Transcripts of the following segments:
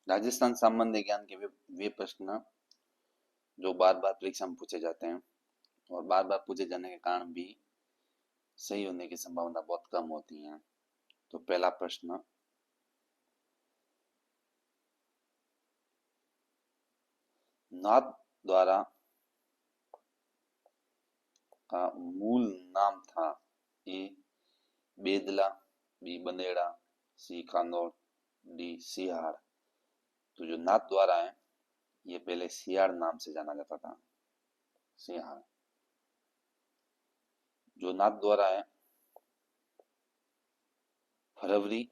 राजस्थान सामान्य ज्ञान के वे प्रश्न जो बार बार परीक्षा में पूछे जाते हैं और बार बार पूछे जाने के कारण भी सही होने की संभावना बहुत कम होती है। तो पहला प्रश्न, नाथ द्वारा का मूल नाम था? ए बेदला, बी बंदेड़ा, सी खानौर, डी सिहाड़। तो जो नाथ द्वारा है ये पहले सियाड़ नाम से जाना जाता था, सिहाड़। जो नाथ द्वारा है फरवरी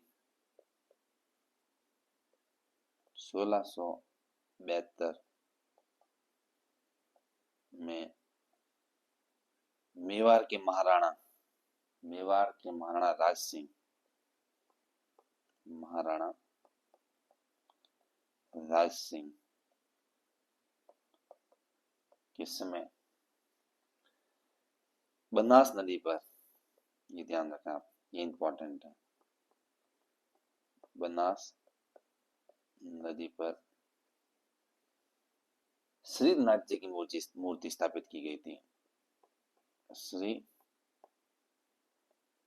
1672 में मेवाड़ के महाराणा राज सिंह, महाराणा राज सिंह के समय बनास नदी पर, ये ध्यान रखें आप, ये इंपॉर्टेंट है, बनास नदी पर श्रीनाथ जी की मूर्ति स्थापित की गई थी। श्री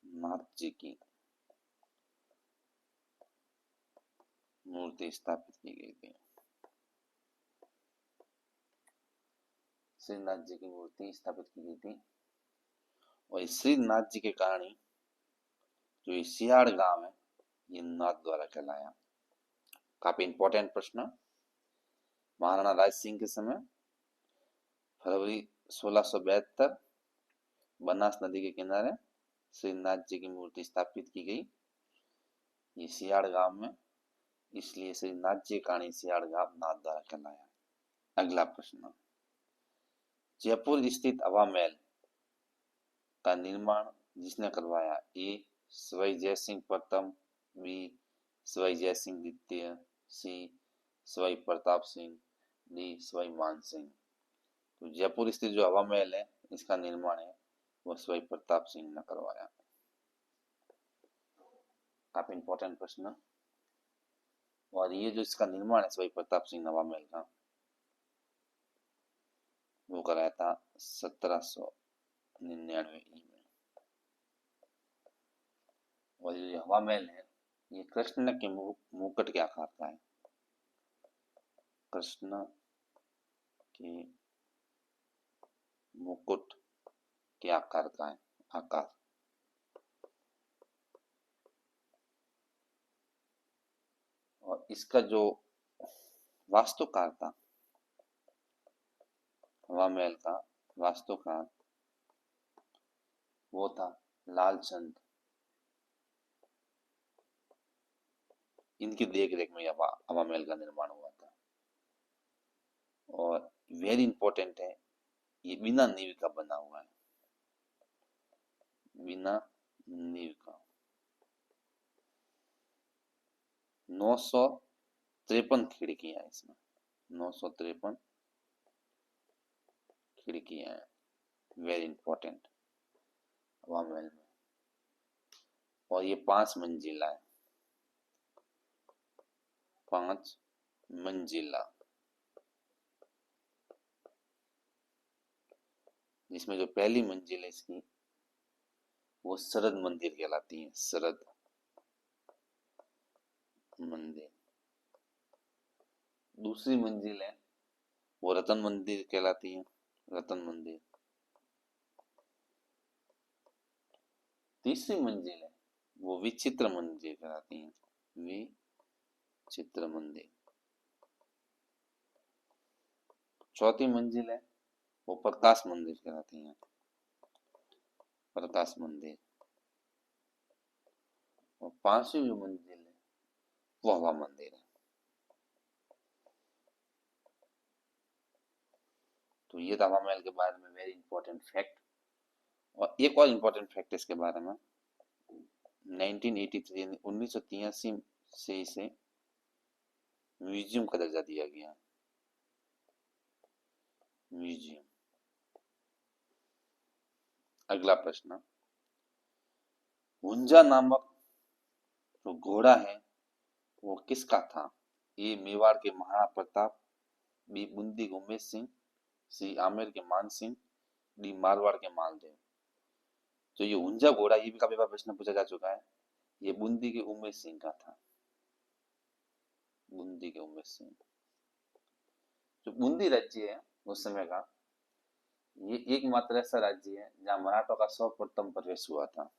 नाथ जी की मूर्ति स्थापित की गई थी। श्रीनाथ जी की मूर्ति स्थापित की गई थी और श्रीनाथ जी के कारण ही जो ये सियाड़ गांव है ये नाथ द्वारा कहलाया। काफी इंपॉर्टेंट प्रश्न। महाराणा राज सिंह के समय फरवरी 1672 बनास नदी के किनारे श्रीनाथ जी की मूर्ति स्थापित की गई, ये सियाड़ गांव में, इसलिए श्रीनाथ जी कहानी सियाड़ गांव नाथ द्वारा कहलाया। अगला प्रश्न, जयपुर स्थित हवा महल का निर्माण जिसने करवाया? ए सवाई जयसिंह प्रथम, बी सवाई जयसिंह द्वितीय, सी सवाई प्रताप सिंह, डी सवाई मान सिंह। तो जयपुर स्थित जो हवा महल है इसका निर्माण है वो सवाई प्रताप सिंह ने करवाया। काफी इंपॉर्टेंट प्रश्न। और ये जो इसका निर्माण है सवाई प्रताप सिंह हवा महल का, वो कराया था 1799 में। और ये हवा महल है ये कृष्ण के मुकुट के आकार का है, कृष्ण के मुकुट के आकार का है, आकार। और इसका जो वास्तुकार था, हवा महल का वास्तुकार, वो था लालचंद। इनकी देख रेख में हवा महल का निर्माण हुआ था। और वेरी इंपॉर्टेंट है, ये बिना नींव का बना हुआ है, बिना नींव का। 953 खिड़कियां इसमें, 953 खिड़कियां हैं, वेरी इंपॉर्टेंट हवा महल में। और ये 5 मंजिला है, 5 मंजिला, जिसमें जो पहली मंजिल है इसकी वो शरद मंदिर कहलाती है, शरद मंदिर। दूसरी मंजिल है वो रतन मंदिर कहलाती है, रतन मंदिर। तीसरी मंजिल है वो विचित्र मंदिर कहलाती है, विचित्र मंदिर। चौथी मंजिल है वो प्रकाश मंदिर कहलाती है, प्रकाश मंदिर। और 5वीं जो मंजिल है वो हवा मंदिर है। तो ये था हवा महल के बारे में वेरी इंपॉर्टेंट फैक्ट। और एक और इंपॉर्टेंट फैक्ट इसके बारे में, 1983 से इसे म्यूजियम का दर्जा दिया गया, म्यूजियम। अगला प्रश्न, हुंजा नामक जो घोड़ा है वो किसका था? ए मेवाड़ के महाराणा प्रताप, बी बूंदी के उमेश सिंह, सी आमेर के मान सिंह, डी मारवाड़ के मालदेव। तो ये हुंजा घोड़ा ये भी काफी बार प्रश्न पूछा जा चुका है, ये बूंदी के उमेश सिंह का था, बूंदी के उमेश सिंह। जो बूंदी राज्य है उस समय का, ये एकमात्र ऐसा राज्य है जहाँ मराठों का सर्वप्रथम प्रवेश हुआ था।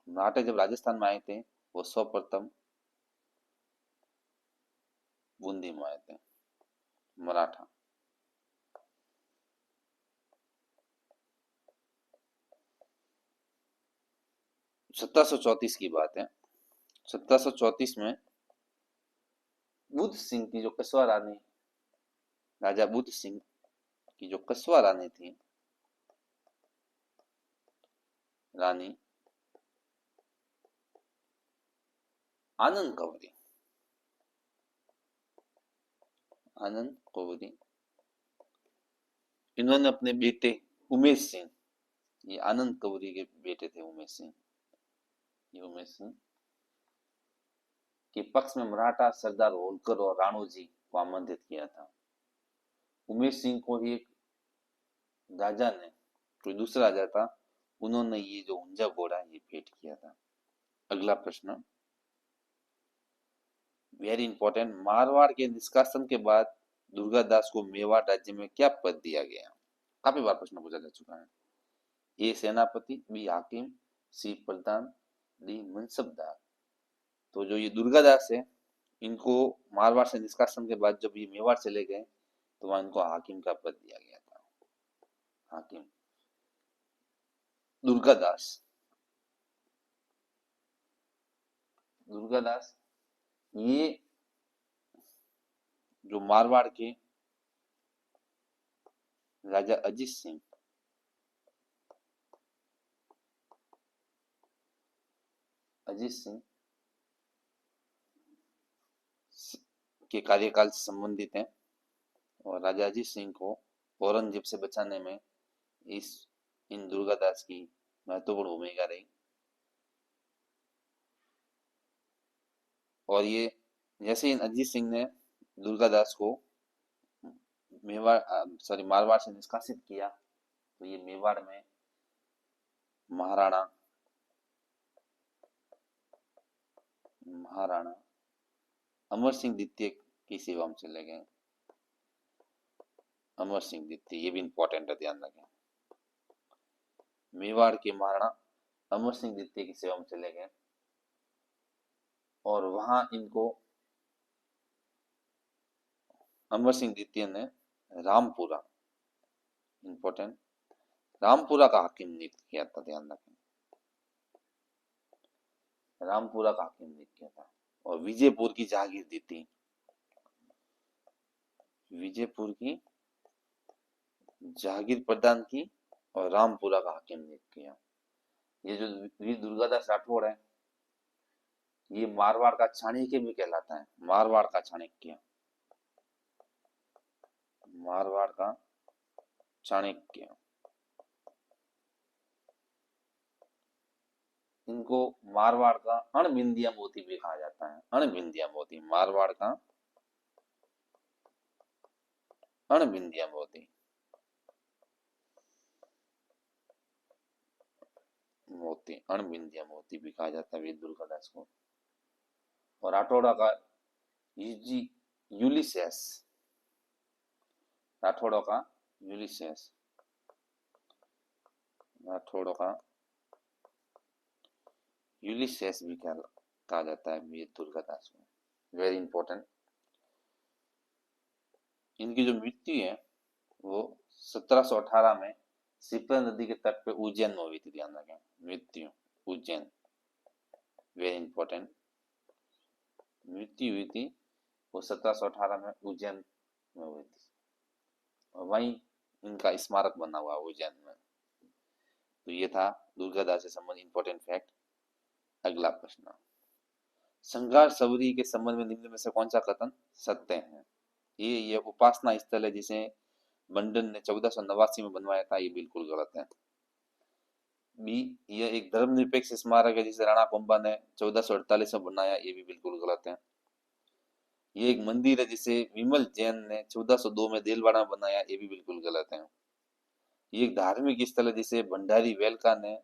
मराठे जब राजस्थान में आए थे वो सर्वप्रथम बूंदी में आए थे मराठा। (1734) की बात है। 1734 में बुद्ध सिंह की जो कस्वा रानी, राजा बुद्ध सिंह की जो कस्वा रानी थी, रानी आनंद कौरी, आनंद कौरी, इन्होंने अपने बेटे उमेश सिंह, ये आनंद कौरी के बेटे थे उमेश सिंह, ये उमेश सिंह के पक्ष में मराठा सरदार होलकर और राणो जी को आमंत्रित किया था। उमेश सिंह को ही एक राजा ने, कोई दूसरा राजा था, उन्होंने ये जो हुंजा घोड़ा ये भेंट किया था। अगला प्रश्न वेरी इंपॉर्टेंट, मारवाड़ के निष्कासन के बाद दुर्गादास को मेवाड़ राज्य में क्या पद दिया गया? काफी बार प्रश्न पूछा जा चुका है। ए सेनापति, बी हाकिम, सी प्रधान, डी मनसबदार। तो जो ये दुर्गादास है, इनको मारवाड़ से निष्कासन के बाद जब ये मेवाड़ चले गए तो वहां इनको हाकिम का पद दिया गया था, हाकिम दुर्गादास। दुर्गादास ये जो मारवाड़ के राजा अजीत सिंह, अजीत सिंह के कार्यकाल से संबंधित हैं और राजा अजीत सिंह को औरंगजेब से बचाने में इन दुर्गादास की महत्वपूर्ण भूमिका रही। और ये जैसे इन अजीत सिंह ने दुर्गादास को मारवाड़ से निष्कासित किया तो ये मेवाड़ में महाराणा अमर सिंह द्वितीय की सेवा में चले गए। अमर सिंह द्वितीय ये भी इंपॉर्टेंट है, ध्यान रखें। मेवाड़ के महाराणा अमर सिंह द्वितीय की सेवा में चले गए और वहां इनको अमर सिंह द्वितीय ने रामपुरा, इंपॉर्टेंट, रामपुरा का हाकिम नियुक्त किया था, ध्यान रखें, रामपुरा का हाकिम नियुक्त किया था और विजयपुर की जागीर दी थी, विजयपुर की जागीर प्रदान की और रामपुरा का हाकिम नियुक्त किया। ये जो वीर दुर्गादास राठौड़ है, ये मारवाड़ का चाणक्य भी कहलाता है, मारवाड़ का चाणक्य, मारवाड़ का चाणक्य। इनको मारवाड़ का अणबिंदिया मोती भी कहा जाता है, अणबिंदिया मोती, मारवाड़ का अणबिंदिया मोती, मोती अणबिंदिया मोती भी कहा जाता है वीर दुर्गादास को। और राठौड़ा का यूलिसेस, राठौड़ों का यूलिसेस, राठौड़ों का यूलिसेस भी कहा जाता है वीर दुर्गादास को। Very important. इनकी जो मृत्यु है वो 1718 में सिपरा नदी के तट पे उज्जैन में हुई थी, ध्यान रखें, मृत्यु उज्जैन, वेरी इंपॉर्टेंट। मृत्यु हुई थी वो 1718 में उज्जैन में हुई थी और वहीं इनका स्मारक बना हुआ उज्जैन में। तो ये था दुर्गादास से संबंधित इंपॉर्टेंट फैक्ट। अगला प्रश्न, संघार सवरी के संबंध में निम्न में से कौन सा कथन सत्य है? ये उपासना स्थल है जिसे बंडन ने 1489 में बनवाया था, ये बिल्कुल गलत है। बी, यह एक धर्मनिरपेक्ष स्मारक है जिसे राणा कुंभा ने 1448 में बनाया, ये भी बिल्कुल गलत है। ये एक मंदिर है जिसे विमल जैन ने 1402 में देलवाड़ा में बनाया, ये भी बिल्कुल गलत है। ये एक धार्मिक स्थल है जिसे भंडारी वेलका ने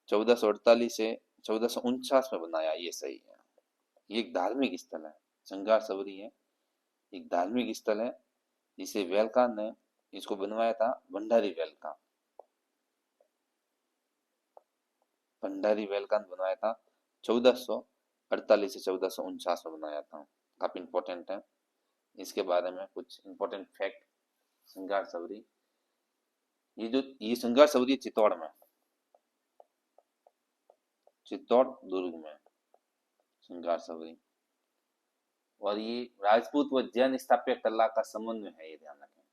1448 से 1449 में बनाया, ये सही है। ये एक धार्मिक स्थल है, संगार सवरी है, एक धार्मिक स्थल है जिसे वेलका ने इसको बनवाया था, भंडारी वेलका, भंडारी वेलका ने बनवाया था 1448 से 1449 में बनाया था। काफी इंपॉर्टेंट है, इसके बारे में कुछ इंपॉर्टेंट फैक्ट। संगार सवरी, ये संगार सवरी चित्तौड़ में, चित्तौड़ दुर्ग में संगार सवरी। और ये राजपूत व जैन स्थापत्य कला का समन्वय है, ये ध्यान रखें।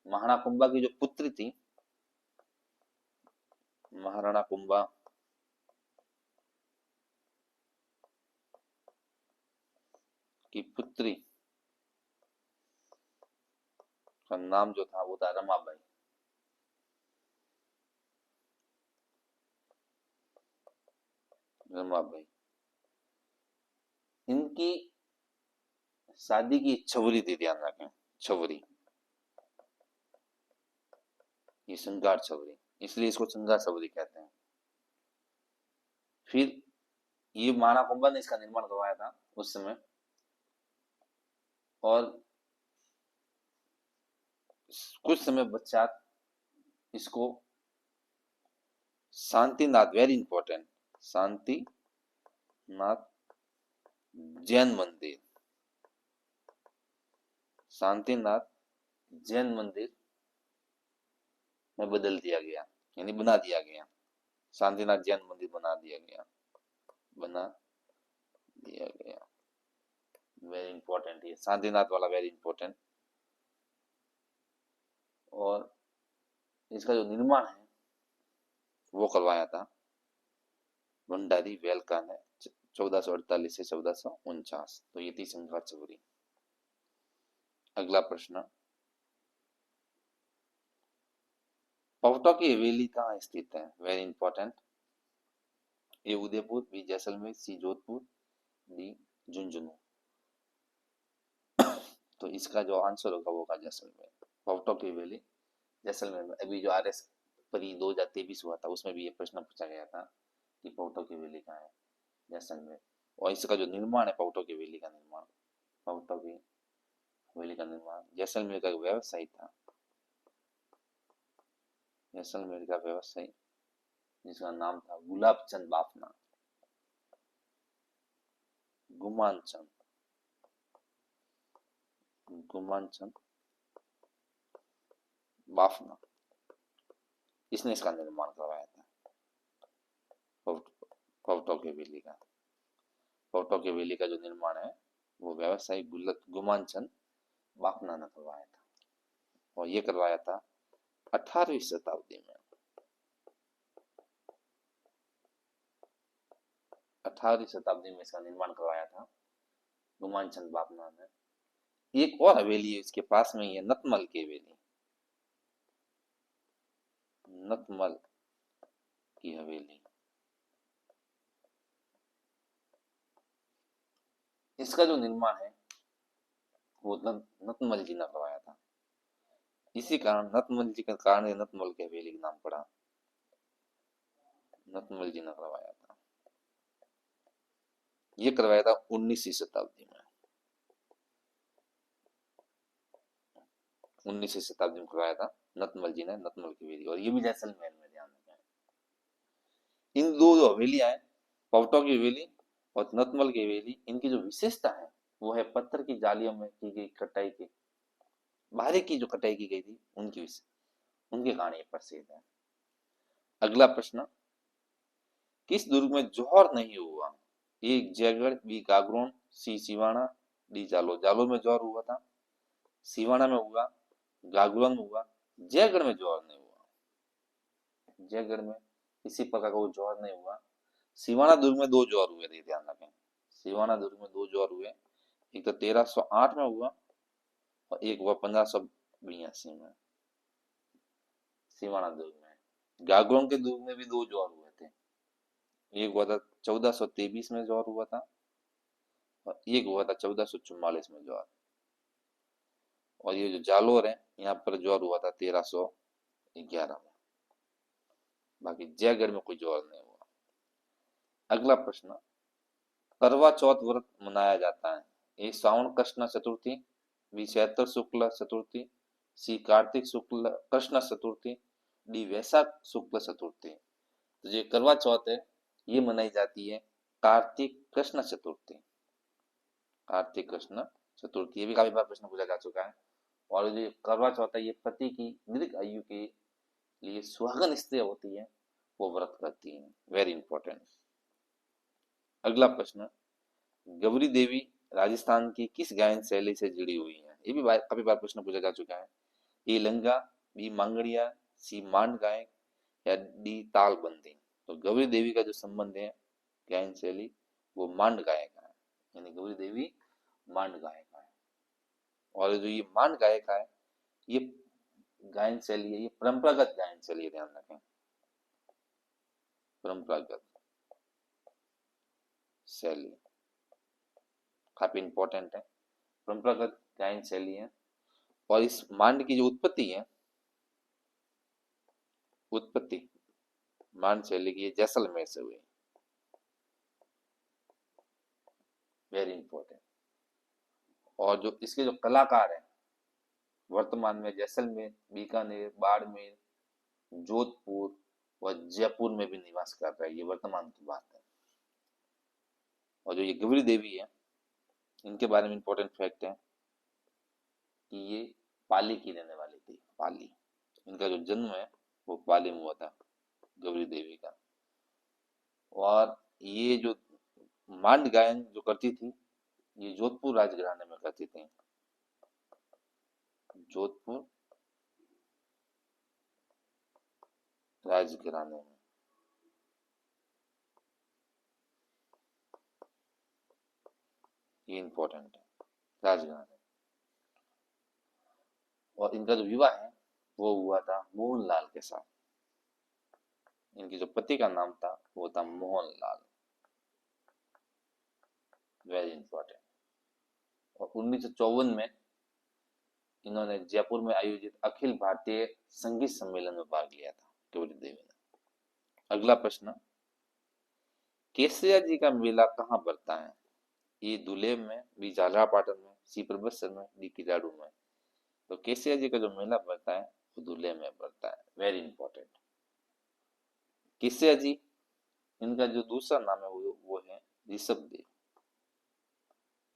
महाराणा कुंभा की जो पुत्री थी, महाराणा कुंभा की पुत्री का नाम जो था वो था रमाबाई। रमाबाई, इनकी शादी की छवरी थी, ध्यान रखें, छवरी, ये श्रृंगार छवरी, इसलिए इसको श्रृंगार छवरी कहते हैं। फिर ये महाराणा कुंभा ने इसका निर्माण करवाया था उस समय, और कुछ समय पश्चात इसको शांतिनाथ, वेरी इंपॉर्टेंट, शांतिनाथ जैन मंदिर, शांतिनाथ जैन मंदिर में बदल दिया गया, यानी बना दिया गया, शांतिनाथ जैन मंदिर बना दिया गया, बना दिया गया। वेरी इंपॉर्टेंट, ये शांतिनाथ वाला वेरी इंपॉर्टेंट। और इसका जो निर्माण है वो करवाया था भंडारी वेलका ने 1448 से 1449। तो ये थी संघार चौरी। अगला प्रश्न, पवटो की हवेली कहाँ स्थित है? Very important. A Udaipur, B Jaisalmer, C Jodhpur, D Jhunjhunu. तो इसका जो आंसर होगा वो होगा जैसलमेर। पवटो की हवेली जैसलमेर में। अभी जो RS परी 2023 हुआ था उसमें भी ये प्रश्न पूछा गया था कि पवटो की हवेली कहाँ है? जैसलमेर। और इसका जो निर्माण है, पवटो की हवेली का निर्माण, पवटो की हवेली का निर्माण जैसलमेर का व्यवसायी था, जैसलमेर का व्यवसायी जिसका नाम था गुलाब चंद बाफना, गुमान चंद, गुमान चंद बाफना, इसने इसका निर्माण करवाया था पवटो की हवेली का। पवटो की हवेली का जो निर्माण है वो व्यवसायी गुमान चंद बाफना ने करवाया था, और ये करवाया था 18वीं शताब्दी में। 18वीं शताब्दी में इसका निर्माण करवाया था गुमान चंद बाफना ने। एक और हवेली है इसके पास में ही है, नतमल की हवेली, नतमल की हवेली। इसका जो निर्माण है वो नतमल जी ने करवाया था। इसी कारण नतमल जी के कारण नतमल की हवेली का नाम पड़ा, नतमल जी ने करवाया था। ये करवाया था 19वीं शताब्दी में, 19वीं शताब्दी में करवाया था नतमल जी ने, नतमल की हवेली। और ये भी जैसलमेर में, ध्यान रखें। इन दो जो हवेलियां हैं, पवटो की हवेली और नतमल की हवेली, इनकी जो विशेषता है वो है पत्थर की जालियों में की गई कटाई की, बाहरी की जो कटाई की गई थी उनकी उनके कारण ये प्रसिद्ध है। अगला प्रश्न, किस दुर्ग में जौहर नहीं हुआ? ए जयगढ़, बी गागरोन, सी सिवाना, डी जालोर। जालोर में जौहर हुआ था, सिवाना में हुआ, गागरोन में हुआ, जयगढ़ में जौहर नहीं हुआ। जयगढ़ में किसी प्रकार का वो जौहर नहीं हुआ। सिवाना दुर्ग में दो जौहर हुए थे, ध्यान रखें। सिवाना दुर्ग में दो जौहर हुए, एक तो 1308 में हुआ और एक हुआ 1582 में सिवाना दुर्ग में। गागरोन के दुर्ग में भी दो जौहर हुए थे, एक हुआ था 1423 में जौहर हुआ था, और एक हुआ था 1444 में ज्वार। और ये जो जालोर है यहाँ पर ज्वार हुआ था 1311 में। बाकी जयगढ़ में कोई ज्वार नहीं हुआ। अगला प्रश्न, करवा चौथ व्रत मनाया जाता है। ए श्रावण कृष्ण चतुर्थी, बी चैत्र शुक्ल चतुर्थी, सी कार्तिक शुक्ल कृष्ण चतुर्थी, डी वैशाख शुक्ल चतुर्थी। तो ये करवा चौथ है ये मनाई जाती है कार्तिक कृष्ण चतुर्थी। कार्तिक कृष्ण चतुर्थी, ये भी काफी बार प्रश्न पूछा जा चुका है। और जो करवा चौथ है ये पति की दीर्घ आयु के लिए सुहागन स्त्री होती है वो व्रत करती है। Very important. अगला प्रश्न, गौरी देवी राजस्थान की किस गायन शैली से जुड़ी हुई है। ये भी काफी बार प्रश्न पूछा जा चुका है। ए लंगा, बी मांगड़िया, सी मांड गायक या डी ताल बंदी। तो गौरी देवी का जो संबंध है गायन शैली वो मांड गायक है, यानी गौरी देवी मांड गायक है। और जो ये मांड गायक है ये गायन शैली है, ये परंपरागत गायन शैली है, ध्यान रखें परंपरागत शैली काफी इंपॉर्टेंट है। परंपरागत गायन शैली है। और इस मांड की जो उत्पत्ति मांड शैली की जैसलमेर से हुई। Very important. और जो इसके जो कलाकार हैं वर्तमान में जैसलमेर, बीकानेर, बाड़मेर, जोधपुर व जयपुर में भी निवास कर रहा है, ये वर्तमान की बात है। और जो ये गौरी देवी है इनके बारे में इंपॉर्टेंट फैक्ट है कि ये पाली की रहने वाली थी। पाली, इनका जो जन्म है वो पाली में हुआ था गौरी देवी का। और ये जो मांड गायन जो करती थी ये जोधपुर राजघराने में करती थी। जोधपुर राजघराने में। ये इंपॉर्टेंट है, राजघराने। और इनका जो विवाह है वो हुआ था मोहनलाल के साथ। इनके जो पति का नाम था वो था मोहनलाल। Very important. और 1954 में इन्होंने जयपुर में आयोजित अखिल भारतीय संगीत सम्मेलन में भाग लिया था गौरी देवी ने। अगला प्रश्न, केसरिया जी का मेला कहाँ पड़ता है। ए दुलेब में, बी झालरापाटन में, सी परबतसर में, डी किराड़ू में। तो केसरिया जी का जो मेला पड़ता है वो दुलेब में पड़ता है। Very important. केसरिया जी इनका जो दूसरा नाम है वो है ऋषभ देव।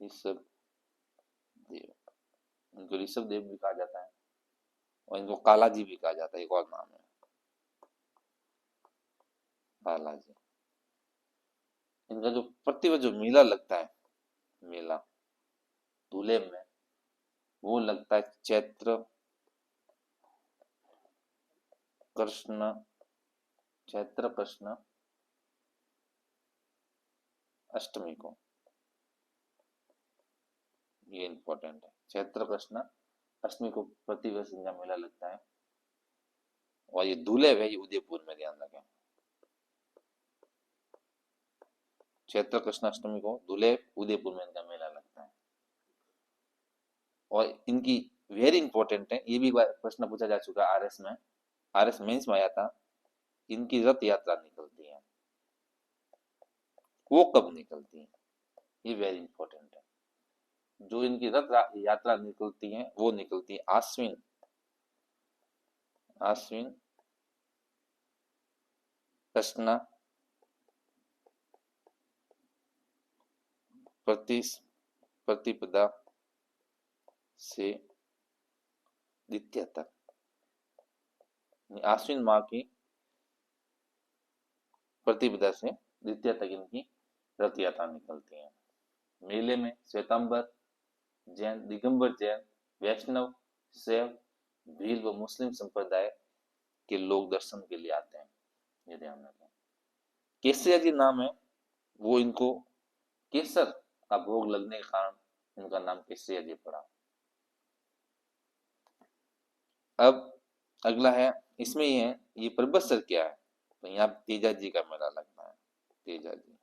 ऋषभ देव, इनको ऋषभ देव भी कहा जाता है और इनको काला जी भी कहा जाता है, एक और नाम है काला जी। इनका जो प्रतिवर्ष जो मेला लगता है, मेला दूल्हे में, वो लगता है चैत्र कृष्ण अष्टमी को। ये इंपॉर्टेंट है, चैत्र कृष्ण अष्टमी को प्रतिवर्ष इनका मेला लगता है। और ये दूल्हे है ये उदयपुर में, ध्यान रखें चैत्र कृष्ण अष्टमी को दूल्हे उदयपुर में इनका मेला लगता है। और इनकी वेरी इंपॉर्टेंट है, ये भी प्रश्न पूछा जा चुका है आरएस में, आरएस मेंस में आया था। इनकी रथ यात्रा निकलती है, वो कब निकलती है, ये वेरी इंपॉर्टेंट है। जो इनकी रथ यात्रा निकलती है वो निकलती है आश्विन कृष्ण प्रतिपदा से द्वितीया तक। आश्विन माह की प्रतिपदा से द्वितीया तक इनकी रथ यात्रा निकलती है। मेले में श्वेतांबर जैन, दिगंबर जैन, वैष्णव, शैव, भील व मुस्लिम संप्रदाय के लोग दर्शन के लिए आते हैं, ये ध्यान रखें। केसरिया जी नाम है वो इनको केसर का भोग लगने के कारण इनका नाम केसरिया जी पड़ा। अब अगला है, इसमें ही है ये परबतसर क्या है। तो यहाँ तेजा जी का मेला लगता है, तेजा जी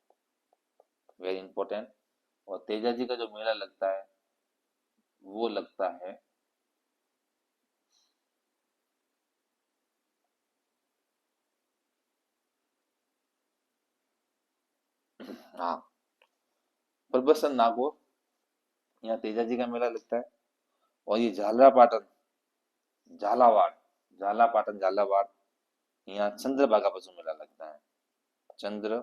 वेरी इंपॉर्टेंट। और तेजा जी का जो मेला लगता है वो लगता है हाँ प्रबसन नागौर, यहाँ तेजा जी का मेला लगता है। और ये झालरापाटन झालावाड़, झालापाटन झालावाड़, यहाँ चंद्रभागा पशु मेला लगता है। चंद्रभागा,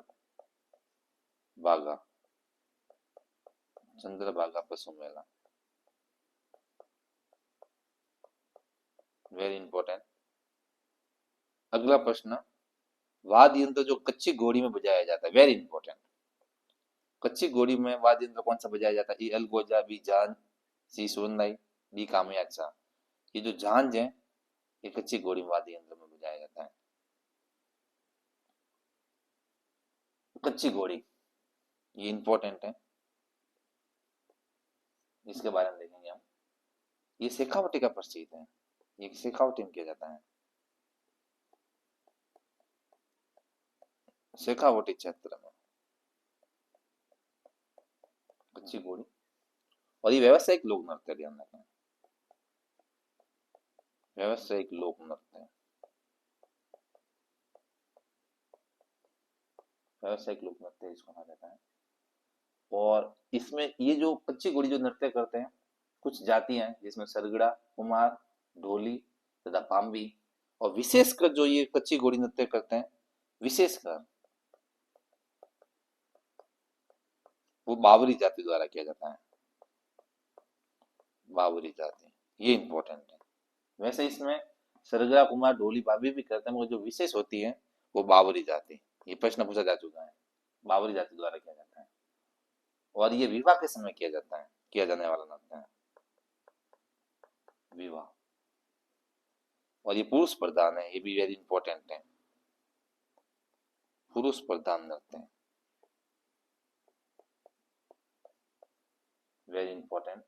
चंद्रभागा पशु मेला, वेरी इंपॉर्टेंट। अगला प्रश्न, वाद्य यंत्र जो कच्ची घोड़ी में बजाया जाता है, वेरी इंपॉर्टेंट। कच्ची घोड़ी में वाद्य यंत्र कौन सा बजाया जाता है? ए अलगोजा, बी झांझ, सी सोनाई, डी कामयाचा। ये जो झांझ है ये कच्ची घोड़ी में वाद्य यंत्र में बजाया जाता है। कच्ची घोड़ी ये इंपॉर्टेंट है, इसके बारे में देखेंगे हम। ये शेखावटी का प्रसिद्ध है, ये शेखावटी में किया जाता है, शेखावटी क्षेत्र में कच्ची घोड़ी। और ये व्यावसायिक लोक नृत्य, ध्यान रखें, व्यावसायिक लोक नृत्य, व्यावसायिक लोक नृत्य इसको कहा जाता है। और इसमें ये जो कच्ची घोड़ी जो नृत्य करते हैं, कुछ जातियां हैं जिसमें सरगड़ा, कुमार, ढोली तथा पांबी। और विशेषकर जो ये कच्ची घोड़ी नृत्य करते हैं, विशेषकर वो बावरी जाति द्वारा किया जाता है, बावरी जाति, ये इंपॉर्टेंट है। वैसे इसमें सरगड़ा, कुमार, ढोली, भाभी भी करते हैं, मगर जो विशेष होती है वो बावरी जाति। ये प्रश्न पूछा जा चुका है, बावरी जाति द्वारा किया जाता है। और ये विवाह के समय किया जाता है, किया जाने वाला नृत्य है, विवाह। और ये पुरुष प्रधान है, ये भी वेरी इंपॉर्टेंट है, पुरुष प्रधान नृत्य है, वेरी इंपॉर्टेंट।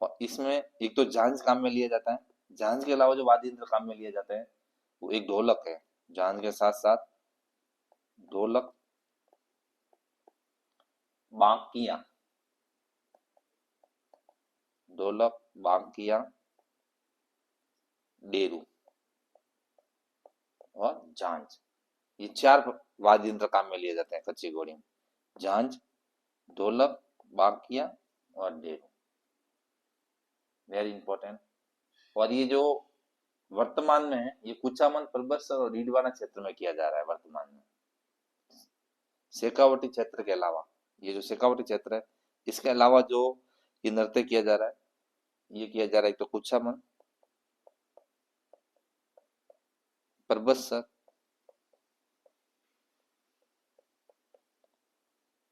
और इसमें एक तो झांझ काम में लिया जाता है, झांझ के अलावा जो वाद्य यंत्र काम में लिया जाता है वो एक ढोलक है, झांझ के साथ साथ ढोलक, बांकिया, ढोलक, बांकिया, डेरू और झांझ, ये चार वाद्य यंत्र काम में लिए जाते हैं कच्ची घोड़ी में। झांझ, ढोलक, बांकिया और डेरू, वेरी इंपॉर्टेंट। और ये जो वर्तमान में है ये कुचामन, परबतसर और डीडवाना क्षेत्र में किया जा रहा है वर्तमान में, शेखावटी क्षेत्र के अलावा। ये जो शेखावटी क्षेत्र है इसके अलावा जो ये नृत्य किया जा रहा है, ये किया जा रहा है एक तो कुचामन, परबतसर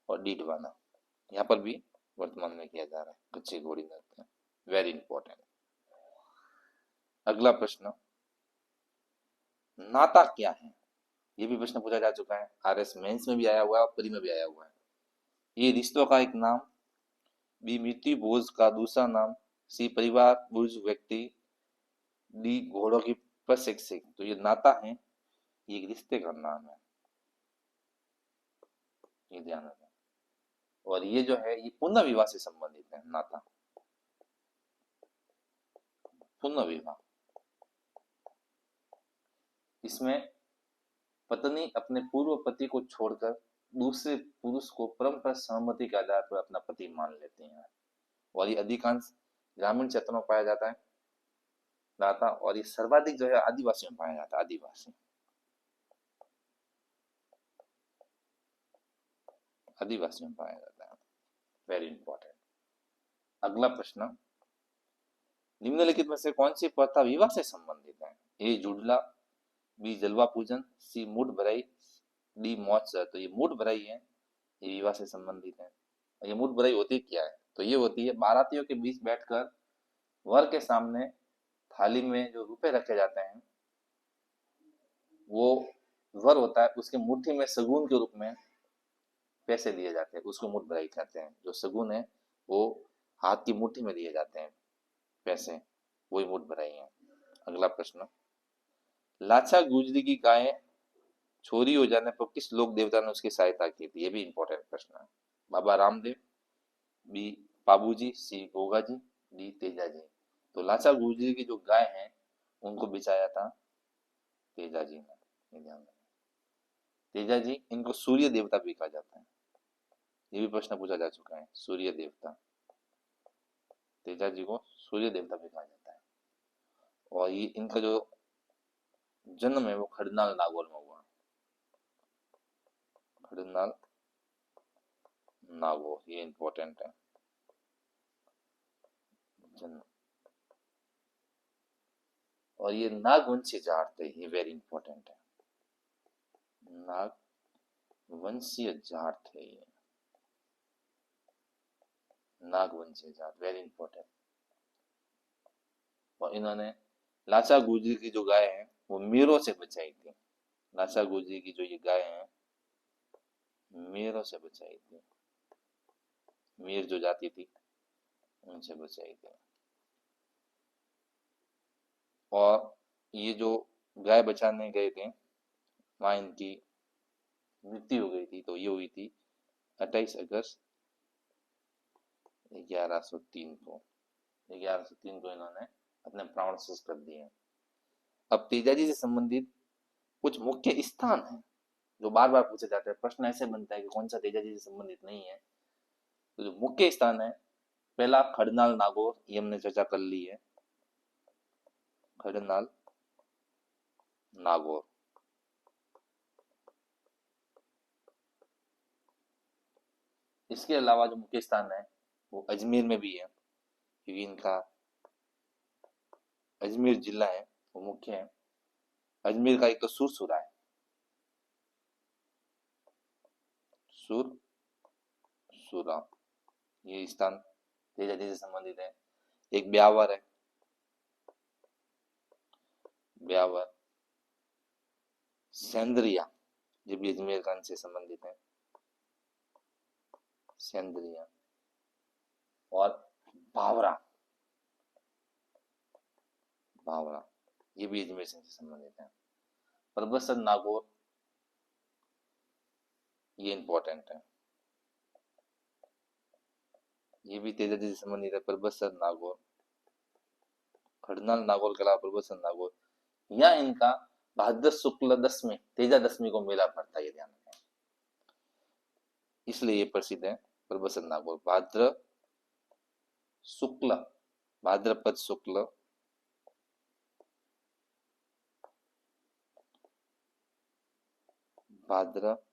और डीडवाना, यहाँ पर भी वर्तमान में किया जा रहा है कच्ची घोड़ी नृत्य, वेरी इंपॉर्टेंट। अगला प्रश्न, नाता क्या है? ये भी प्रश्न पूछा जा चुका है, आरएस मेंस में भी आया हुआ है और प्री में भी आया हुआ है। ये रिश्तों का एक नाम, बी मृत्यु भोज का दूसरा नाम, सी परिवार बुर्ज व्यक्ति, डी घोड़ों की प्रशिक्षक। तो ये नाता है, ये एक रिश्ते का नाम है, ये ध्यान रखें। और ये जो है ये पुनः विवाह से संबंधित है, नाता पुनः विवाह। इसमें पत्नी अपने पूर्व पति को छोड़कर दूसरे पुरुष को परंपरा सहमति के आधार पर अपना पति मान लेती हैं। और ये अधिकांश ग्रामीण क्षेत्रों में पाया जाता है नाता, और ये सर्वाधिक जो है आदिवासियों में पाया जाता है, आदिवासी, आदिवासियों में पाया जाता है, वेरी इंपॉर्टेंट। अगला प्रश्न, निम्नलिखित में से कौन सी प्रथा विवाह से संबंधित है? ए जुड़ला, बी जलवा पूजन, सी मुठ भराई, डी मौत्सव। तो ये मुठ भराई है, ये विवाह से संबंधित है। ये मुठ भराई होती क्या है? तो ये होती है बारातियों के बीच बैठकर वर के सामने थाली में जो रुपए रखे जाते हैं, वो वर होता है उसके मुट्ठी में सगुन के रूप में पैसे दिए जाते हैं, उसको मुठ भराई कहते हैं। जो सगुन है वो हाथ की मुट्ठी में दिए जाते हैं पैसे, वही मुठ भराई है। अगला प्रश्न, लाचा गुजरी की गाय छोरी हो जाने पर किस लोक देवता ने उसकी सहायता की थी? ये भी इंपॉर्टेंट प्रश्न है। बाबा रामदेव, बी पाबूजी, सी गोगाजी, डी तेजाजी। तो लाचा गुजरी की जो गाय है उनको बिचाया था तेजाजी ने, ये ध्यान रखना। तेजाजी, इनको सूर्य देवता भी कहा जाता है, ये भी प्रश्न पूछा जा चुका है। सूर्य देवता, तेजाजी को सूर्य देवता भी कहा जाता है। और ये इनका जो जन्म है वो खड़नाल नागौर में हुआ, खड़नाल नागौर, ये इंपॉर्टेंट है जन्म। और ये नागवंशी जाट थे, ये वेरी इंपॉर्टेंट है, नागवंशीय जाट थे ये, नागवंशीय जाट, वेरी इंपॉर्टेंट। और इन्होंने लाचा गुजरी की जो गाय है वो मीरों से बचाई थी, लाचा गुजरी की जो ये गाय है मीरों से बचाई थी, मीर जो जाति थी उनसे बचाई थी। और ये जो गाय बचाने गए थे वहां इनकी मृत्यु हो गई थी, तो ये हुई थी 28 अगस्त 1103 को, 1103 को इन्होंने अपने प्राण शेष कर दिए। अब तेजाजी से संबंधित कुछ मुख्य स्थान है जो बार बार पूछे जाते हैं, प्रश्न ऐसे बनता है कि कौन सा तेजाजी से संबंधित नहीं है। तो जो मुख्य स्थान है, पहला खड़नाल नागौर, ये हमने चर्चा कर ली है, खड़नाल नागौर। इसके अलावा जो मुख्य स्थान है वो अजमेर में भी है, क्योंकि इनका अजमेर जिला है वो मुख्य है। अजमेर का एक तो सुरसुरा है, सुरसुरा, ये स्थान तेजाजी से संबंधित है। एक ब्यावर है, ब्यावर, सेंद्रिया, ये भी अजमेर का से संबंधित है, सेंद्रिया। और बावरा, बावरा, ये भी अजमेर से संबंधित है। परबतसर नागौर, ये इंपॉर्टेंट है, ये भी तेजाजी से संबंधित है। परबतसर नागौर, खड़नाल नागौर के अलावा परबतसर नागौर, या इनका भाद्र शुक्ल दशमी तेजा दशमी को मेला पड़ता है, ये ध्यान रखें, इसलिए ये प्रसिद्ध है परबतसर नागौर। भाद्र शुक्ल, भाद्रपद शुक्ल भाद्रपद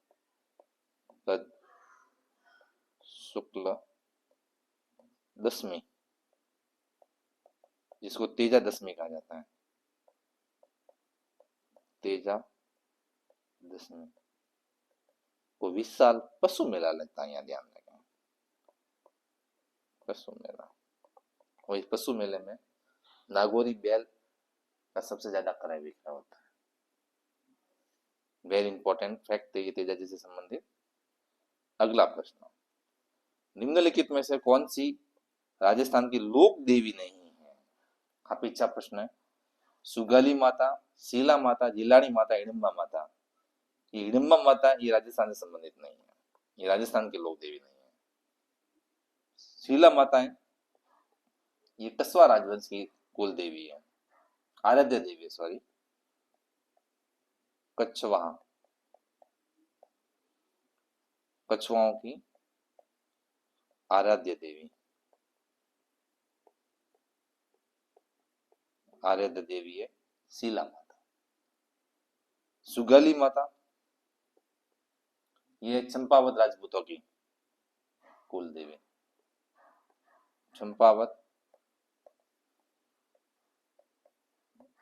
शुक्ल दशमी, जिसको तेजा दशमी कहा जाता है, तेजा दशमी को 20 साल पशु मेला लगता है, यहाँ ध्यान रखें, पशु मेला। और इस पशु मेले में नागौरी बैल का सबसे ज्यादा क्रय विक्रय होता है, वेरी इंपॉर्टेंट फैक्ट है ये तेजाजी से संबंधित। अगला प्रश्न, निम्नलिखित में से कौन सी राजस्थान की लोक देवी नहीं है? काफी अच्छा प्रश्न है। सुगाली माता, शीला माता, जिलानी माता, हिडिंबा माता। ये हिडिंबा माता ये राजस्थान से संबंधित नहीं है, ये राजस्थान की लोक देवी नहीं है। शीला माता है ये कस्वा राजवंश की कुल देवी है, आराध्य देवी है, सॉरी, कछवा, कछुआओं की आराध्य देवी, आराध्य देवी है शीला माता। सुगाली माता ये चंपावत राजपूतों की कुल देवी, चंपावत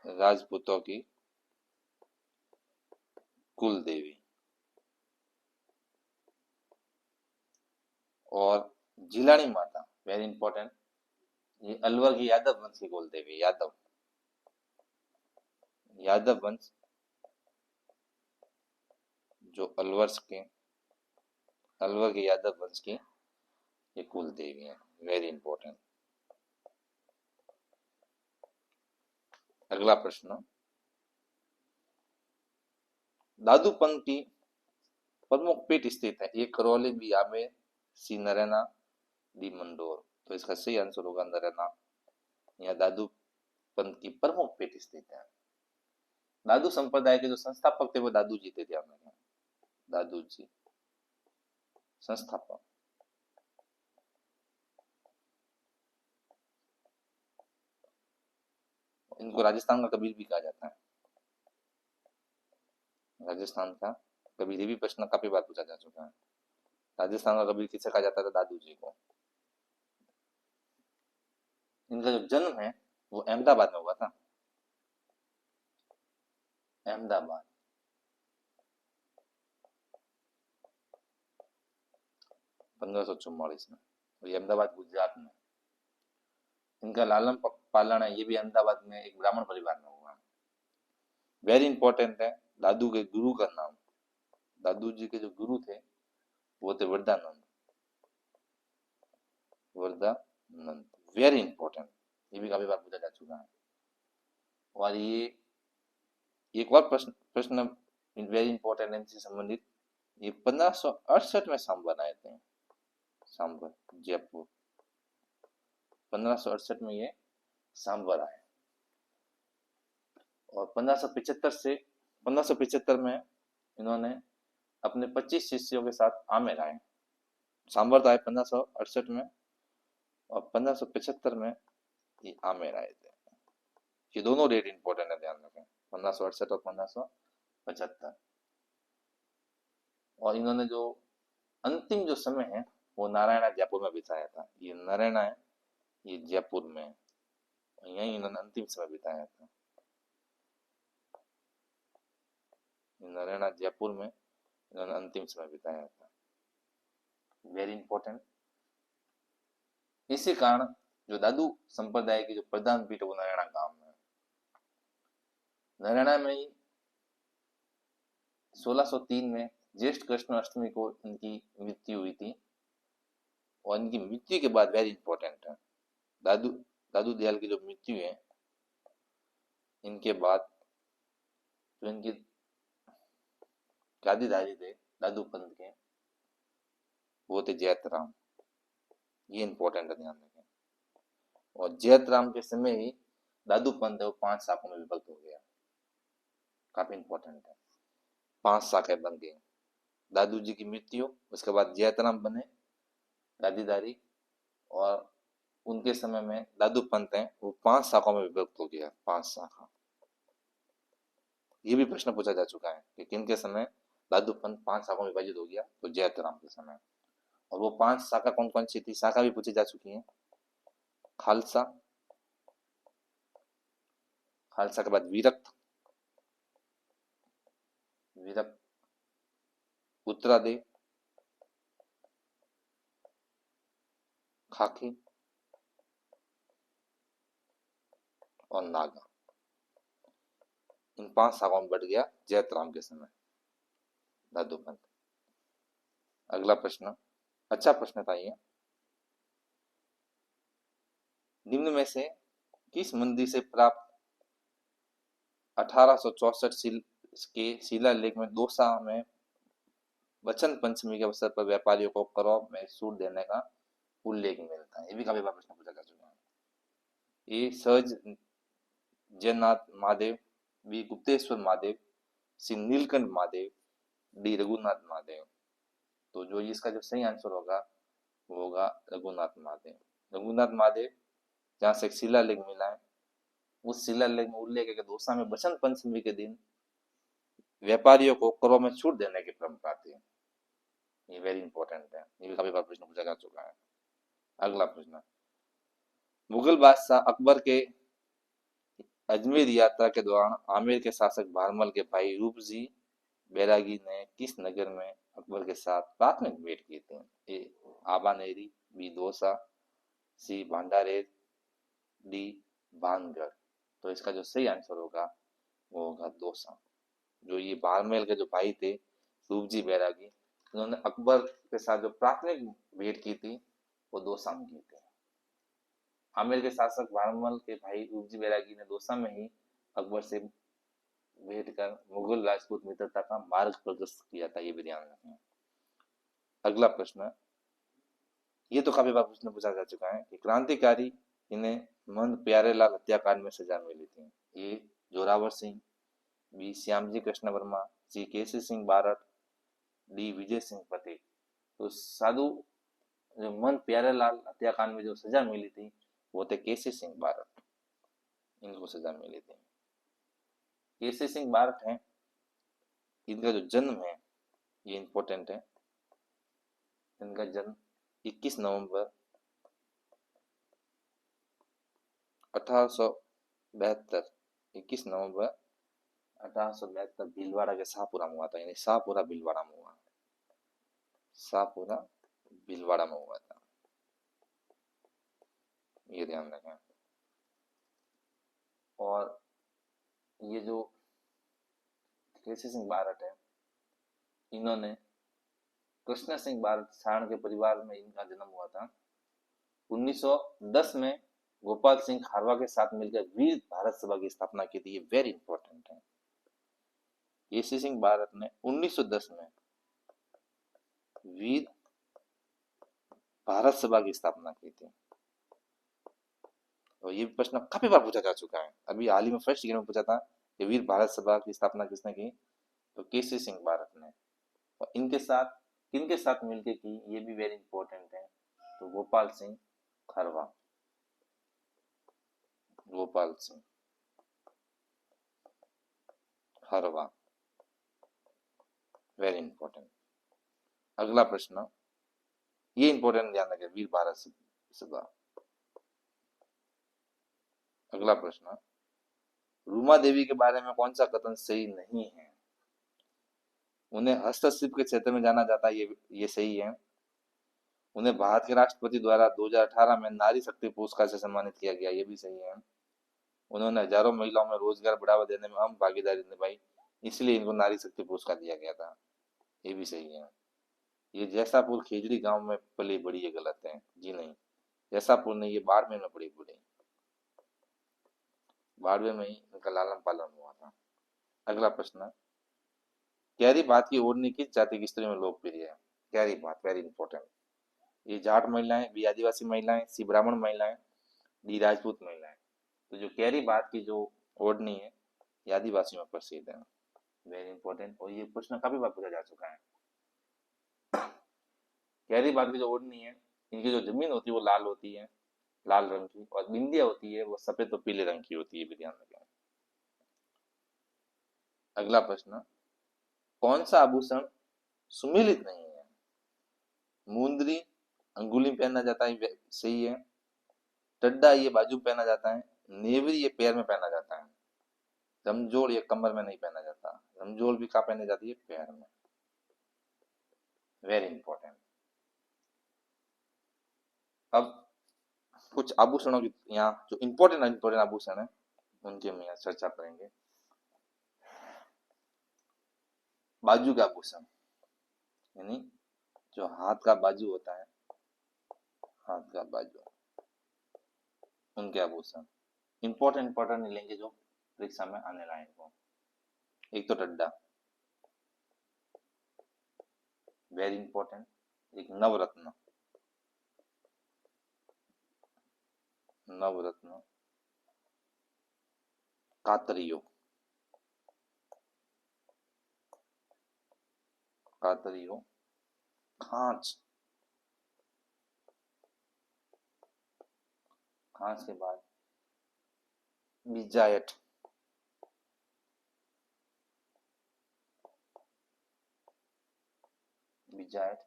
राजपूतों की कुल देवी। और जिलानी माता वेरी इंपॉर्टेंट, ये अलवर की यादव वंश की कुल देवी, यादव, यादव वंश जो अलवर के यादव वंश की ये कुल देवी है, वेरी इंपॉर्टेंट। अगला प्रश्न, दादूपंत की प्रमुख पीठ स्थित है, ये करौली, बियामे, सी नरैना, डी मंडोर। तो इसका सही आंसर होगा नरेना। यहाँ दादू पंथ की प्रमुख पीठ स्थित है। दादू संप्रदाय के जो संस्थापक थे वो दादू जी थे, ध्यान रखना, दादू जी संस्थापक। इनको राजस्थान का कबीर भी कहा जाता है। राजस्थान का कबीर, ये भी प्रश्न काफी बार पूछा जा चुका है। राजस्थान का कबीर किसे कहा जाता था? दादू जी को। इनका जो जन्म है वो अहमदाबाद में हुआ था। अहमदाबाद, 1544 में। और ये अहमदाबाद गुजरात में। इनका लालन पालन है, ये भी अहमदाबाद में एक ब्राह्मण परिवार में हुआ। वेरी इंपॉर्टेंट है, दादू के गुरु का नाम, दादू जी के जो गुरु थे वो थे वरदानंद। वरदानंद वेरी इंपॉर्टेंट, ये भी काफी बार पूछा जा चुका है। और ये एक और प्रश्न प्रश्न वेरी इंपॉर्टेंट है इनसे संबंधित। ये 1568 में सांबर आए थे। सांबर, जयपुर, 1568 में ये सांबर आए। और 1575 में इन्होंने अपने 25 शिष्यों के साथ आमेर आए। सांबर तो आए 1568 में, और 1575 में ये आमेर आए थे। ये दोनों डेट इंपॉर्टेंट है, ध्यान रखें, 1568 और 1575। और इन्होंने जो अंतिम जो समय है वो नारायणा जयपुर में बिताया था। ये नारायणा है, ये जयपुर में, यही इन्होंने अंतिम समय बिताया था। नारायणा जयपुर में इन्होंने अंतिम समय बिताया था। Very important. इसी कारण जो दादू संप्रदाय की जो प्रधान पीठ है वो नारायणा गांव में। नारायणा में ही 1603 में ज्येष्ठ कृष्ण अष्टमी को इनकी मृत्यु हुई थी। और इनकी मृत्यु के बाद वेरी इंपॉर्टेंट है, दादू दादू दयाल की जो मृत्यु है, इनके बाद जो इनके गादीधारी थे दादू पंथ के, वो थे जैतराम। ये इंपॉर्टेंट है, ध्यान रखें। और जैतराम के समय ही दादू पंथ है वो 5 शाखाओं में विभक्त हो गया। काफी इंपॉर्टेंट है, 5 शाखाएं बन गई। दादू जी की मृत्यु, उसके बाद जैतराम बने गादीधारी, और उनके समय में दादू पंथ है वो 5 शाखाओं में विभक्त हो गया। 5 शाखा। ये भी प्रश्न पूछा जा चुका है कि किनके समय दादू पंथ 5 शाखाओं में विभाजित हो गया, तो जैतराम के समय। और वो 5 शाखा कौन कौन सी थी? शाखा भी पूछी जा चुकी है। खालसा, खालसा के बाद विरक्त, विरक्त, उत्तरादे, खाकी और नागा। इन 5 शाखाओं में बढ़ गया जैतराम के समय दादू पंथ। अगला प्रश्न, अच्छा प्रश्न था ये। निम्न में से किस मंदिर से प्राप्त 1864 के शिलालेख में दौसा में वसंत पंचमी के अवसर पर व्यापारियों को करों में छूट देने का उल्लेख मिलता है? ये भी काफी बार प्रश्न पूछा जा चुका है। ए सहज जयनाथ महादेव, बी गुप्तेश्वर महादेव, सी नीलकंठ महादेव, डी रघुनाथ महादेव। तो जो इसका जो सही आंसर होगा वो होगा रघुनाथ महादेव। रघुनाथ महादेव, जहाँ से एक शिलालेख मिला है, उस शिलालेख में उल्लेख है कि दौसा में बसंत पंचमी के दिन व्यापारियों को करों में छूट देने की परंपरा थी। ये वेरी इंपॉर्टेंट है, ये भी काफी बार प्रश्न पूछा जा चुका है। अगला प्रश्न, मुगल बादशाह अकबर के अजमेर यात्रा के दौरान आमेर के शासक भारमल के भाई रूपजी बैरागी ने किस नगर में अकबर के साथ प्राथमिक भेंट की थी? ए आबानेरी, बी दौसा, सी भांडारेर, डी भानगढ़। तो इसका जो सही आंसर होगा वो होगा दौसा। जो ये भारमेल के जो भाई थे रूपजी बैरागी, उन्होंने अकबर के साथ जो प्राथमिक भेंट की थी वो दौसा में की थी। आमेर के शासक भारमल के भाई रूपजी बैरागी ने दौसा में ही अकबर से भेंट कर मुगल राजपूत मित्रता का मार्ग प्रशस्त किया था। ये भी ध्यान रखें। अगला प्रश्न, ये तो काफी बार प्रश्न पूछा जा चुका है कि क्रांतिकारी इन्हें मंद प्यारेलाल हत्याकांड में सजा मिली थी। ए जोरावर सिंह, बी श्यामजी कृष्ण वर्मा, सी केसी सिंह बारट, डी विजय सिंह पटेल। तो साधु जो मन प्यारेलाल हत्याकांड में जो सजा मिली थी वो थे केसी सिंह बारट, इनको सजा मिली थी। केसी सिंह बारट हैं, इनका जो जन्म है ये इंपॉर्टेंट है। इनका जन्म 21 नवंबर 1872, 21 नवंबर 1872 भीलवाड़ा के शाहपुरा में हुआ था, यानी शाहपुरा भीलवाड़ा में हुआ, शाहपुरा भीलवाड़ा में हुआ था, ये ध्यान रखें। और ये जो केसी सिंह बारट है, इन्होंने कृष्ण सिंह बारट सारण के परिवार में इनका जन्म हुआ था। 1910 में गोपाल सिंह खारवा के साथ मिलकर वीर भारत सभा की स्थापना की थी, ये वेरी इंपॉर्टेंट है। केसी सिंह बारट ने 1910 में वीर भारत सभा की स्थापना की थी। और ये प्रश्न काफी बार पूछा जा चुका है। अभी हाल ही में फर्स्ट ईयर में पूछा था कि वीर भारत सभा की स्थापना किसने की, तो केसी सिंह बारट ने। और इनके साथ किनके साथ मिलकर की, ये भी वेरी इंपॉर्टेंट है, तो गोपाल सिंह खारवा, गोपाल सिंह खारवा, वेरी इंपॉर्टेंट। अगला प्रश्न, ये इंपॉर्टेंट ध्यान रखें, वीर भारत सभा। अगला प्रश्न, रूमा देवी के बारे में कौन सा कथन सही नहीं है? उन्हें हस्तशिल्प के क्षेत्र में जाना जाता है, ये सही है। उन्हें भारत के राष्ट्रपति द्वारा 2018 में नारी शक्ति पुरस्कार से सम्मानित किया गया, ये भी सही है। उन्होंने हजारों महिलाओं में रोजगार बढ़ावा देने में अहम भागीदारी निभाई, इसलिए इनको नारी शक्ति पुरस्कार दिया गया था, ये भी सही है। ये जैसापुर खेजड़ी गांव में पली बड़ी, ये गलत है, जी नहीं, जैसापुर नहीं, ये बाड़मेर में पड़ी बड़ी, बाड़मेर में ही इनका लालन पालन हुआ था। अगला प्रश्न, कैरी बात की ओढ़नी किस जाति की स्त्री में लोकप्रिय है? कैरी बात, वेरी इंपॉर्टेंट। ये जाट महिलाएं, बी आदिवासी महिलाएं, सी ब्राह्मण महिलाएं, डी राजपूत महिलाएं। तो जो कैरी बात की जो ओढ़नी है ये आदिवासियों में प्रसिद्ध है, वेरी इंपॉर्टेंट। और ये प्रश्न काफी बार पूछा जा चुका है। कैरी बात की जो ओढ़नी है, इनकी जो जमीन होती है वो लाल होती है, लाल रंग की, और बिंदिया होती है वो सफेद और पीले रंग की होती है, भी ध्यान रखें। अगला प्रश्न, कौन सा आभूषण सुमिलित नहीं है? मुंदरी अंगुली में पहना जाता है, सही है। टड्डा ये बाजू में पहना जाता है। नेवरी ये पैर में पहना जाता है। रमजोड़ ये कमर में नहीं पहना जाता, रमजोड़ भी कहाँ पहनी जाती है, पैर में, वेरी इंपॉर्टेंट। अब कुछ आभूषणों की यहाँ जो इंपॉर्टेंट आभूषण है उनकी हम यहाँ चर्चा करेंगे। बाजू का आभूषण, यानी जो हाथ का बाजू होता है, हाथ का बाजू, उनके आभूषण इंपॉर्टेंट नहीं लेंगे जो परीक्षा में आने लायक हो। एक तो टड्डा, वेरी इंपॉर्टेंट। एक नवरत्न, नवरत्न, कातरियो, कातरियो, खांच, खांच के बाद बिजायत, बिजायत,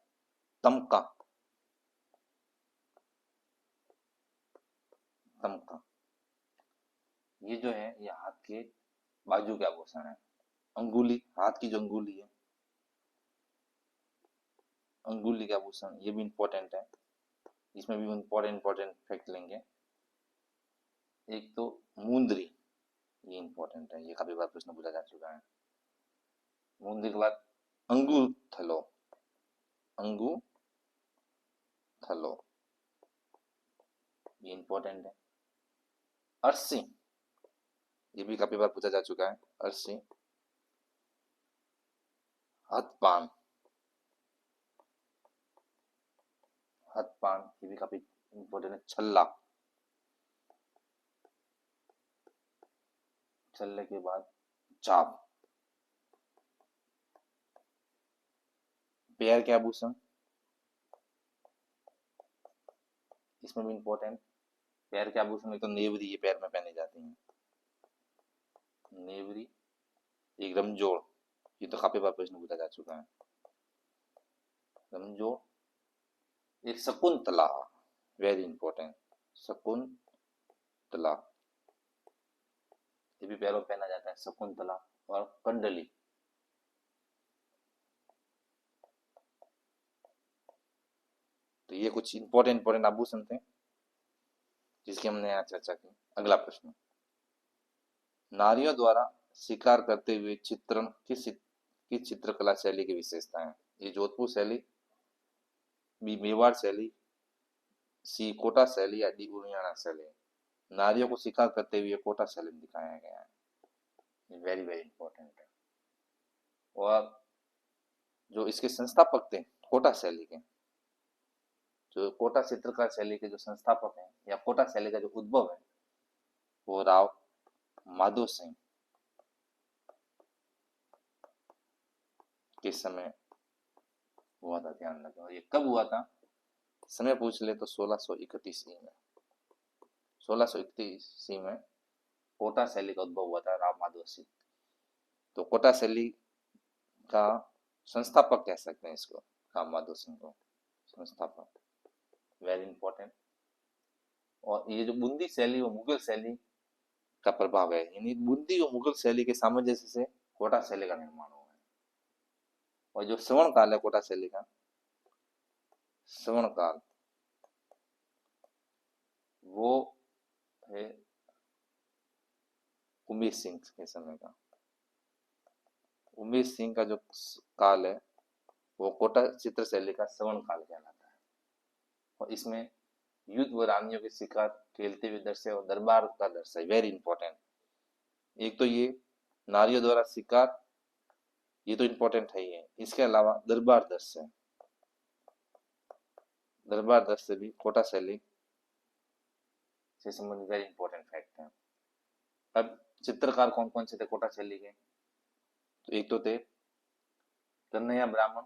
तमका, तमका। ये जो है ये हाथ के बाजू के आभूषण है। अंगुली, हाथ की जो अंगुली है, अंगुली का आभूषण, ये भी इंपॉर्टेंट है, इसमें भी इंपॉर्टेंट फैक्ट लेंगे। एक तो मुंदरी, ये इंपॉर्टेंट है, ये काफी बार प्रश्न पूछा जा चुका है। मुंदरी के बाद अंगूठलो, अंगूठलो, ये इंपॉर्टेंट है। अर्सी, ये भी काफी बार पूछा जा चुका है, अर्सी। हथपान, हथपान, ये भी काफी इंपॉर्टेंट है। छल्ला, छल्ले के बाद चाप, पैर के आभूषण, इसमें भी इंपॉर्टेंट। पैर के आभूषण में तो नेवरी, ये पैर में पहनी जाती है, नेवरी। एक रमजोड़, ये तो काफी बार प्रश्न पूछा जा चुका है, रमजोड़। एक शकुंतला, वेरी इंपॉर्टेंट, शकुंतला, ये भी पैरों में पहना जाता है, शकुंतला। और कंडली, तो ये कुछ इंपॉर्टेंट आभूषण थे जिसकी हमने यहाँ चर्चा की। अगला प्रश्न, नारियों द्वारा शिकार करते हुए चित्रण किस चित्रकला शैली की विशेषता है? ये जोधपुर शैली, बी मेवाड़ शैली, सी कोटा शैली, या डी उड़ियाणा शैली। नारियों को शिकार करते हुए कोटा शैली में दिखाया गया है, वेरी वेरी इंपॉर्टेंट है। और जो इसके संस्थापक थे कोटा शैली के, जो कोटा चित्रकला शैली के जो संस्थापक हैं या कोटा शैली का जो उद्भव है, वो राव माधो सिंह के समय हुआ था, ध्यान रखें। और ये कब हुआ था, समय पूछ ले तो 1631 ईस्वी में, 1631 ईस्वी में कोटा शैली का उद्भव हुआ था, राव माधो सिंह। तो कोटा शैली का संस्थापक कह सकते हैं इसको, राव माधो सिंह को संस्थापक, वेरी इंपॉर्टेंट। और ये जो बूंदी शैली वो मुगल शैली का प्रभाव है, यानी बूंदी और मुगल शैली के सामंजस्य से कोटा शैली का निर्माण हुआ है। और जो श्रवण काल है कोटा शैली का, श्रवण काल वो है उमेश सिंह के समय का। उमेश सिंह का जो काल है वो कोटा चित्र शैली का श्रवण काल कहलाता है। और इसमें युद्ध व रानियों के शिकार खेलते हुए दृश्य और दरबार का दृश्य, वेरी इंपॉर्टेंट। एक तो ये नारियों द्वारा शिकार, ये तो इंपॉर्टेंट है ही है, इसके अलावा दरबार दृश्य, दरबार दृश्य भी कोटा शैली से संबंधित वेरी इंपॉर्टेंट फैक्ट है। अब चित्रकार कौन कौन से थे कोटा शैली के, तो एक तो थे कन्हैया ब्राह्मण,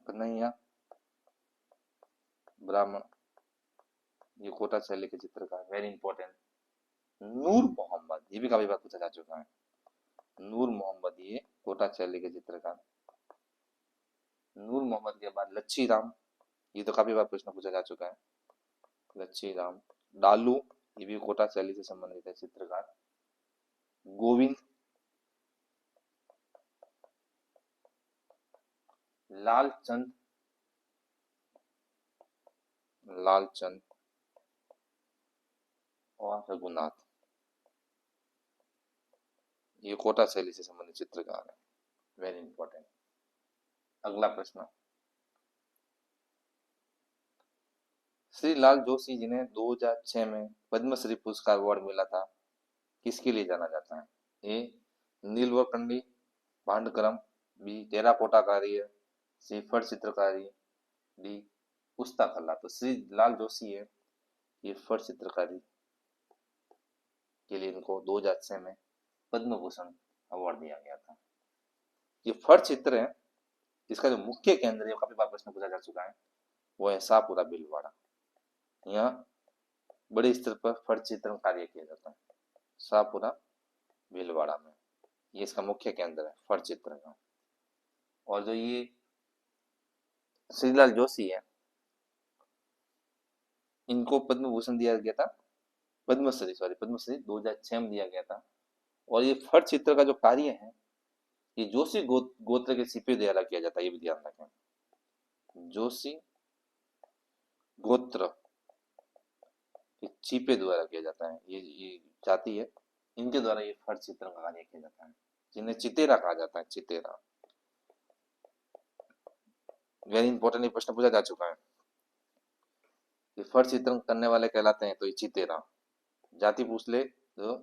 कन्हैया ब्राह्मण, ये कोटा शैली के चित्रकार, वेरी इंपॉर्टेंट। नूर मोहम्मद, ये भी काफी बार पूछा जा चुका है, नूर मोहम्मद ये कोटा शैली के चित्रकार। नूर मोहम्मद के बाद लच्छी राम, ये तो काफी बार प्रश्न पूछा जा चुका है, लच्छी राम। डालू, ये भी कोटा शैली से संबंधित है चित्रकार। गोविंद, लालचंद, लालचंद और रघुनाथ, ये कोटा शैली से संबंधित चित्रकार है, वेरी इंपॉर्टेंट। अगला प्रश्न, श्री लाल जोशी जिन्हें 2006 में पद्मश्री पुरस्कार अवार्ड मिला था, किसके लिए जाना जाता है? ए नीलवरकंडी भांडकरम, बी टेराकोटा कार्य, सी फट चित्रकारी, डी पुस्ता कला। तो श्री लाल जोशी है, ये फट चित्रकारी के लिए इनको 2006 में पद्म भूषण अवार्ड दिया गया था। ये फट चित्र है, इसका जो मुख्य केंद्र है, काफी बार प्रश्न पूछा जा चुका है, वो है शाहपुरा भीलवाड़ा। यहाँ बड़े स्तर पर फट चित्रण कार्य किया जाता है शाहपुरा भीलवाड़ा में, ये इसका मुख्य केंद्र है फट चित्र का। और जो ये श्रीलाल जोशी है, इनको पद्म भूषण दिया गया था, पद्मश्री 2006 में दिया गया था। और ये फट चित्र का जो कार्य है, ये जोशी गोत्र के सिपे द्वारा किया जाता है, ये भी ध्यान रखें, जोशी गोत्र के चीपे द्वारा किया जाता है, ये जाति है, इनके द्वारा ये फट चित्र का कार्य किया जाता है, जिन्हें चितेरा कहा जाता है, चितेरा। वेरी इंपॉर्टेंट प्रश्न पूछा जा चुका है, ये फट चित्रण करने वाले कहलाते हैं, तो ये चितेरा। जाति पूछ ले तो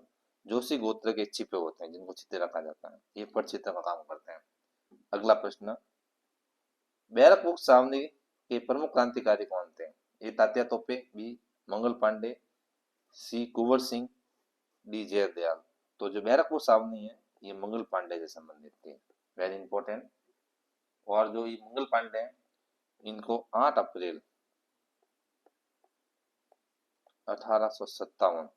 जोशी गोत्र के चिपे होते हैं, जिनको चितेरा कहा जाता है, ये फट चित्र का काम करते हैं। अगला प्रश्न, बैरकपुर छावनी के प्रमुख क्रांतिकारी कौन थे? ए तात्या तोपे, बी मंगल पांडे, सी कुंवर सिंह, डी जयदयाल। तो जो बैरकपुर छावनी है ये मंगल पांडे से संबंधित थे, वेरी इंपॉर्टेंट। और जो ये मंगल पांडे हैं इनको 8 अप्रैल 1857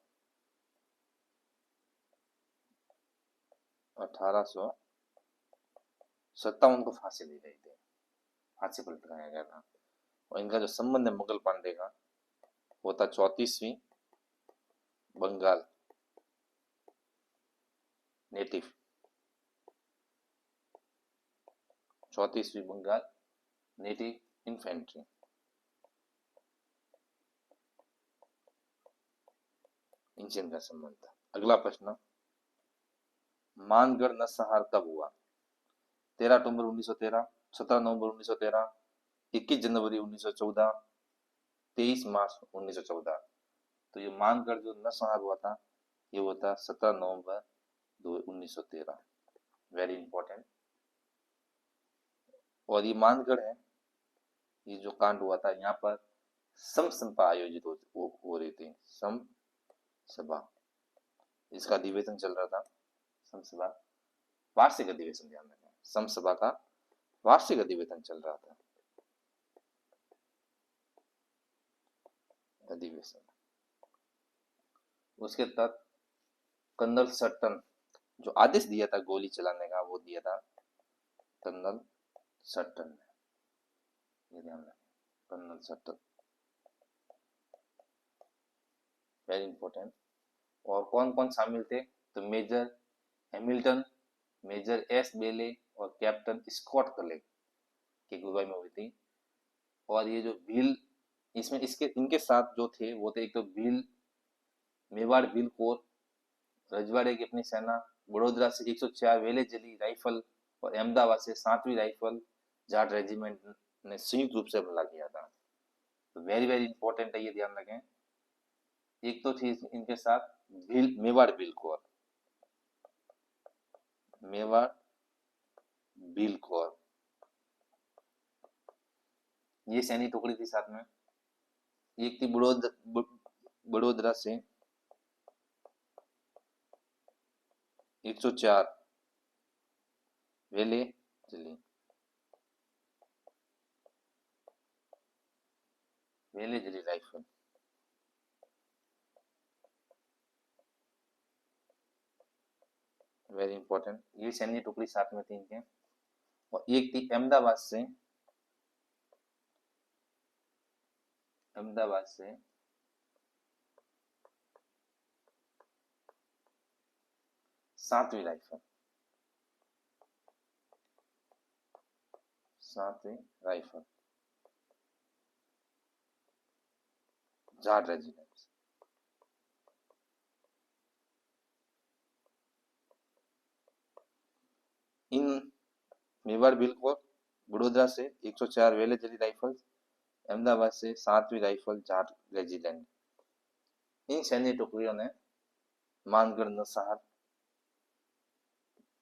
को फांसी दी गई थी, फांसी पर लटकाया गया था। और इनका जो संबंध है मंगल पांडे का वो था 34वीं बंगाल नेटिव, 34वीं बंगाल नेटिव इन्फेंट्री। इनसे इनका संबंध था। अगला प्रश्न, मानगढ़ नरसंहार कब हुआ? 13 अक्टूबर 1913, 17 नवंबर 1913, 21 जनवरी 1914, 23 मार्च 1914। तो ये मानगढ़ जो नरसंहार हुआ था ये हुआ था 17 नवंबर 1913, वेरी इंपॉर्टेंट। और ये मानगढ़ है, ये जो कांड हुआ था यहाँ पर सम सभा आयोजित हो रही थी, सम सभा, इसका अधिवेशन चल रहा था। सम सभा वार्षिक अधिवेशन, ध्यान रखें, सम सभा का वार्षिक अधिवेशन चल रहा था, अधिवेशन। उसके तहत कर्नल सट्टन जो आदेश दिया था गोली चलाने का वो दिया था कर्नल सट्टन ने, ये ध्यान रखें, कर्नल सट्टन, वेरी इंपॉर्टेंट। और कौन कौन शामिल थे? तो मेजर हैमिल्टन, मेजर एस बेले और कैप्टन स्कॉट कलेग की अगुवाई में हुई थी। और ये जो भील, इसमें इसके इनके साथ जो थे वो थे एक तो भील, मेवाड़ भील कोर, रजवाड़े की अपनी सेना, बड़ोदरा से 104 वेले जली राइफल और अहमदाबाद से 7वीं राइफल जाट रेजिमेंट ने संयुक्त रूप से हमला किया था। तो वेरी वेरी इंपॉर्टेंट है, ये ध्यान रखें। एक तो थी इनके साथ भील, मेवाड़ भील कोर, मेवाड़ भील कोर, ये सैनिक टुकड़ी थी साथ में। एक थी बड़ोदरा से 104 वेले जली, वेले जली राइफल, वेरी इंपॉर्टेंट, ये सैन्य टुकड़ी साथ में थी इनके। और एक थी अहमदाबाद से 7वीं राइफल, 7वीं राइफल जाट रेजिमेंट। इन मेवाड़ भील कोर, बड़ोदरा से 104 वेले जली राइफल, अहमदाबाद से 7वीं राइफल जाट रेजिमेंट, इन सैन्य टुकड़ियों ने मानगढ़ नरसंहार,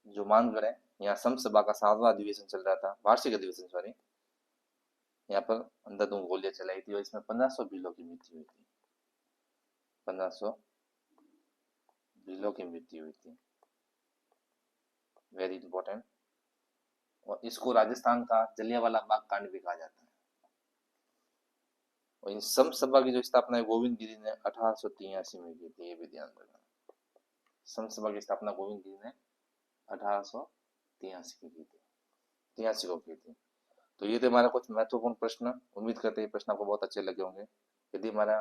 जो मानगढ़ है यहाँ सम सभा का 7वां अधिवेशन चल रहा था, वार्षिक अधिवेशन सॉरी, यहाँ पर अंधाधुंध गोलियां चलाई थी और इसमें 1500 भीलों की मृत्यु हुई थी, 1500 भीलों की मृत्यु हुई थी, वेरी इंपॉर्टेंट। और इसको राजस्थान का जलियांवाला बाग कांड भी कहा जाता है। और इन सम सभा की जो स्थापना है गोविंद गिरी ने 1883 में की थी, ये भी ध्यान रखना। सम सभा की स्थापना गोविंद गिरी ने 1883 की थी, 83 को की थी। तो ये थे हमारा कुछ महत्वपूर्ण प्रश्न। उम्मीद करते हैं प्रश्न आपको बहुत अच्छे लगे होंगे। यदि हमारा